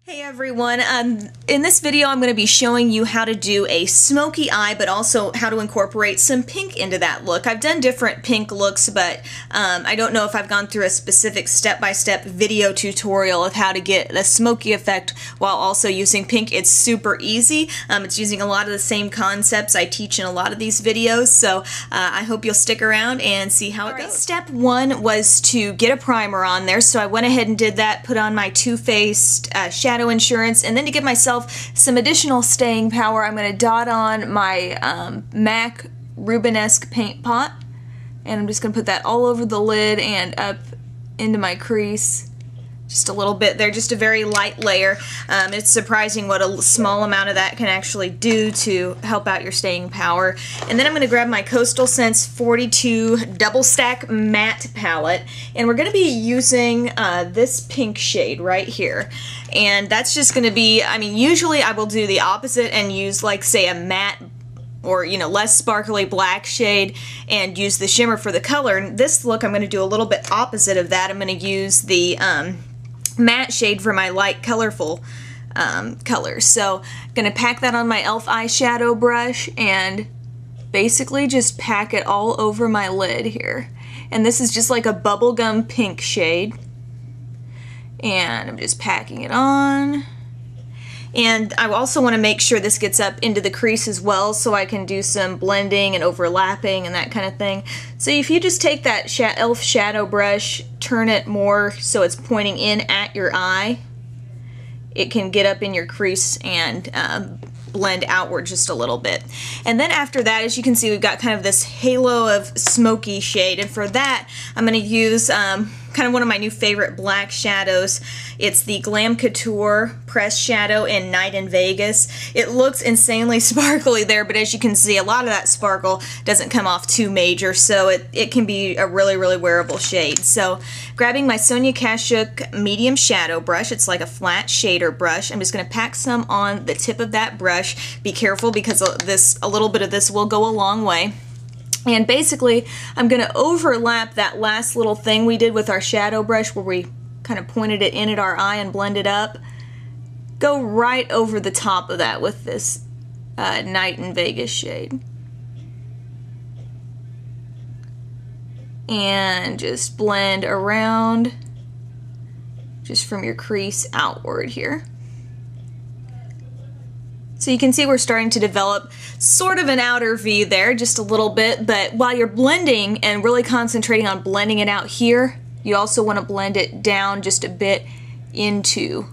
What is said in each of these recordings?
Hey everyone, in this video I'm going to be showing you how to do a smoky eye, but also how to incorporate some pink into that look. I've done different pink looks, but I don't know if I've gone through a specific step-by-step video tutorial of how to get the smoky effect while also using pink. It's super easy. It's using a lot of the same concepts I teach in a lot of these videos, so I hope you'll stick around and see how it goes. Step one was to get a primer on there, so I went ahead and did that, put on my Too Faced Shadow Insurance, and then to give myself some additional staying power, I'm going to dot on my MAC Rubenesque paint pot, and I'm just going to put that all over the lid and up into my crease. Just a little bit there, just a very light layer. It's surprising what a small amount of that can actually do to help out your staying power. And then I'm going to grab my Coastal Scents 42 Double Stack Matte Palette, and we're going to be using this pink shade right here. And that's just going to be, I mean, usually I will do the opposite and use, like, say, a matte or, you know, less sparkly black shade and use the shimmer for the color. And this look, I'm going to do a little bit opposite of that. I'm going to use the matte shade for my light colorful colors. So I'm going to pack that on my e.l.f. eyeshadow brush and basically just pack it all over my lid here. And this is just like a bubblegum pink shade. And I'm just packing it on. And I also want to make sure this gets up into the crease as well, so I can do some blending and overlapping and that kind of thing. So if you just take that e.l.f. shadow brush, turn it more so it's pointing in at your eye, it can get up in your crease and blend outward just a little bit. And then after that, as you can see, we've got kind of this halo of smoky shade, and for that I'm going to use kind of one of my new favorite black shadows. It's the Glam Couture Press Shadow in Night in Vegas. It looks insanely sparkly there, but as you can see, a lot of that sparkle doesn't come off too major, so it can be a really, really wearable shade. So grabbing my Sonia Kashuk medium shadow brush, it's like a flat shader brush, I'm just going to pack some on the tip of that brush. Be careful because a little bit of this will go a long way. And basically, I'm going to overlap that last little thing we did with our shadow brush where we kind of pointed it in at our eye and blended up. Go right over the top of that with this Night in Vegas shade. And just blend around just from your crease outward here. So you can see we're starting to develop sort of an outer V there, just a little bit, but while you're blending and really concentrating on blending it out here, you also want to blend it down just a bit into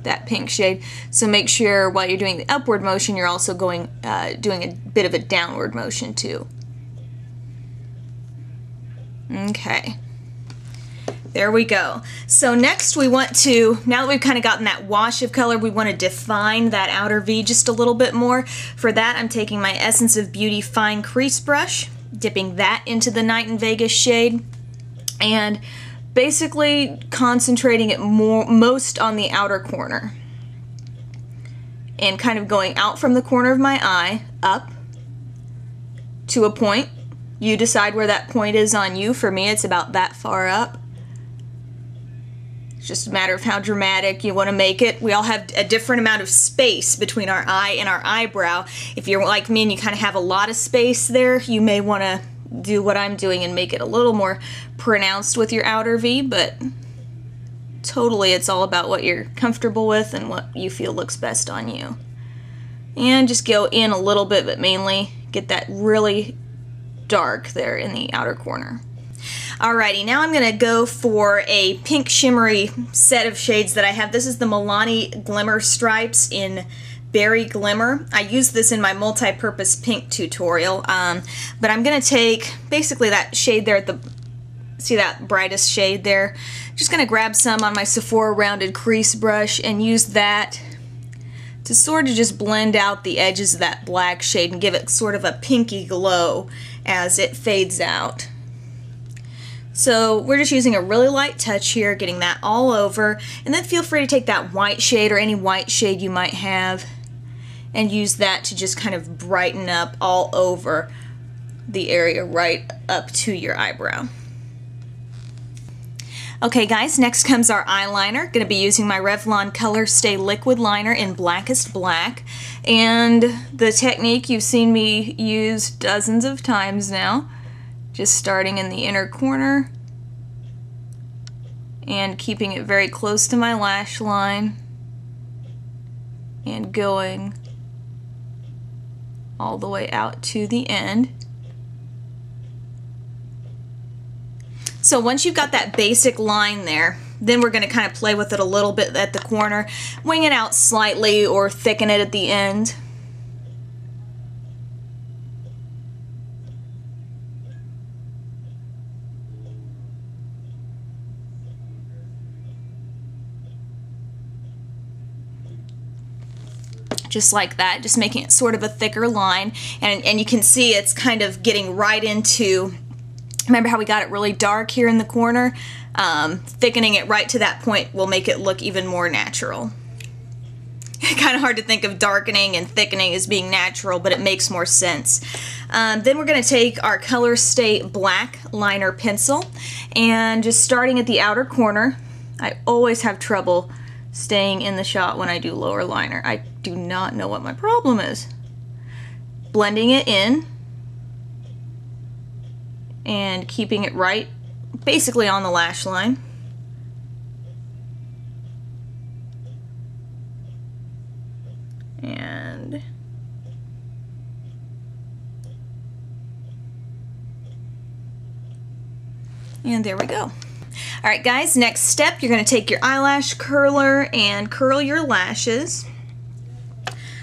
that pink shade. So make sure while you're doing the upward motion, you're also doing a bit of a downward motion too. Okay. There we go. So next we want to, now that we've kind of gotten that wash of color, we want to define that outer V just a little bit more. For that, I'm taking my Essence of Beauty Fine Crease Brush, dipping that into the Night in Vegas shade, and basically concentrating it most on the outer corner. And kind of going out from the corner of my eye, up to a point. You decide where that point is on you. For me, it's about that far up. Just a matter of how dramatic you want to make it. We all have a different amount of space between our eye and our eyebrow. If you're like me and you kind of have a lot of space there, you may want to do what I'm doing and make it a little more pronounced with your outer V, but totally it's all about what you're comfortable with and what you feel looks best on you. And just go in a little bit, but mainly get that really dark there in the outer corner. Alrighty, now I'm going to go for a pink shimmery set of shades that I have. This is the Milani Glimmer Stripes in Berry Glimmer. I used this in my multi-purpose pink tutorial, but I'm going to take basically that shade there at the, see that brightest shade there? Just going to grab some on my Sephora rounded crease brush and use that to sort of just blend out the edges of that black shade and give it sort of a pinky glow as it fades out. So we're just using a really light touch here, getting that all over, and then feel free to take that white shade or any white shade you might have and use that to just kind of brighten up all over the area right up to your eyebrow. Okay guys, next comes our eyeliner. Going to be using my Revlon Colorstay liquid liner in Blackest Black. And the technique you've seen me use dozens of times now. Just starting in the inner corner and keeping it very close to my lash line and going all the way out to the end. So once you've got that basic line there, then we're going to kind of play with it a little bit at the corner, wing it out slightly or thicken it at the end. Just like that, just making it sort of a thicker line, and you can see it's kind of getting right into, remember how we got it really dark here in the corner? Thickening it right to that point will make it look even more natural. Kind of hard to think of darkening and thickening as being natural, but it makes more sense. Then we're going to take our Colorstay Black liner pencil, and just starting at the outer corner. I always have trouble staying in the shot when I do lower liner. I do not know what my problem is. Blending it in and keeping it right basically on the lash line. And there we go. Alright guys, next step, you're going to take your eyelash curler and curl your lashes.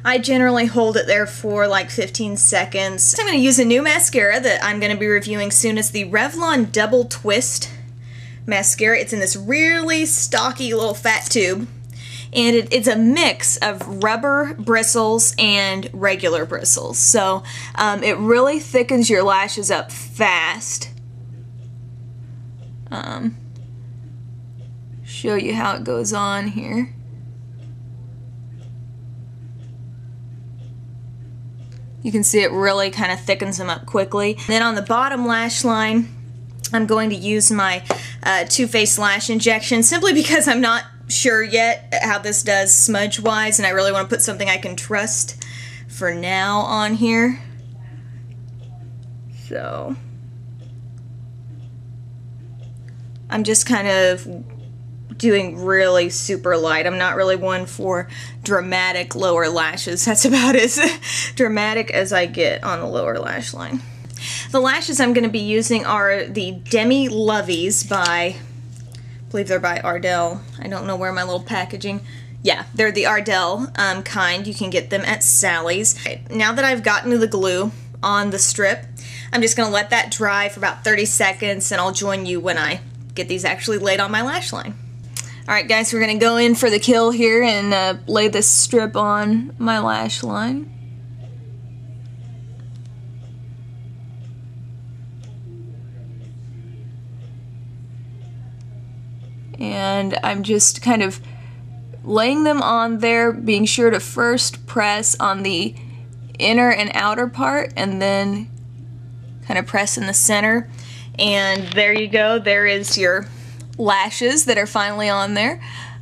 I generally hold it there for like 15 seconds. So I'm going to use a new mascara that I'm going to be reviewing soon. It's the Revlon Double Twist mascara. It's in this really stocky little fat tube. And it's a mix of rubber bristles and regular bristles. So it really thickens your lashes up fast. Show you how it goes on here. You can see it really kind of thickens them up quickly. Then on the bottom lash line, I'm going to use my Too Faced Lash Injection, simply because I'm not sure yet how this does smudge wise, and I really want to put something I can trust for now on here. So I'm just kind of doing really super light. I'm not really one for dramatic lower lashes. That's about as dramatic as I get on the lower lash line. The lashes I'm going to be using are the Demi Luvies by, I believe they're by Ardell. I don't know where my little packaging. Yeah, they're the Ardell kind. You can get them at Sally's. Now that I've gotten to the glue on the strip, I'm just going to let that dry for about 30 seconds, and I'll join you when I get these actually laid on my lash line. Alright guys, we're going to go in for the kill here and lay this strip on my lash line. And I'm just kind of laying them on there, being sure to first press on the inner and outer part and then kind of press in the center. And there you go, there is your lashes that are finally on there.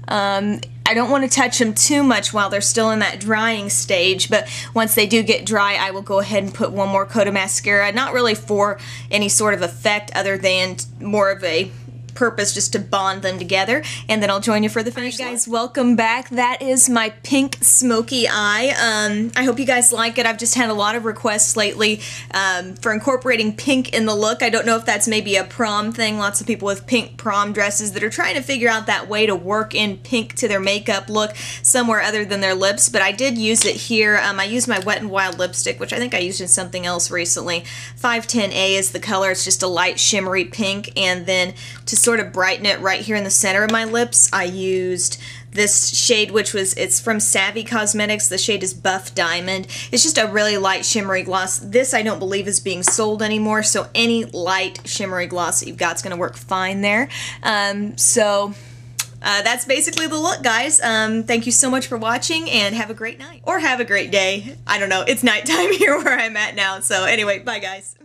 I don't want to touch them too much while they're still in that drying stage, but once they do get dry, I will go ahead and put one more coat of mascara, not really for any sort of effect other than more of a purpose just to bond them together, and then I'll join you for the finish. Guys, welcome back. That is my pink smoky eye. I hope you guys like it. I've just had a lot of requests lately for incorporating pink in the look. I don't know if that's maybe a prom thing. Lots of people with pink prom dresses that are trying to figure out that way to work in pink to their makeup look somewhere other than their lips, but I did use it here. I used my Wet n Wild lipstick, which I think I used in something else recently. 510A is the color. It's just a light shimmery pink, and then to sort of brighten it right here in the center of my lips, I used this shade, which was, it's from Savvy Cosmetics. The shade is Buff Diamond. It's just a really light shimmery gloss. This I don't believe is being sold anymore, so any light shimmery gloss that you've got is going to work fine there. That's basically the look, guys. Thank you so much for watching, and have a great night. Or have a great day. I don't know. It's nighttime here where I'm at now, so anyway, bye guys.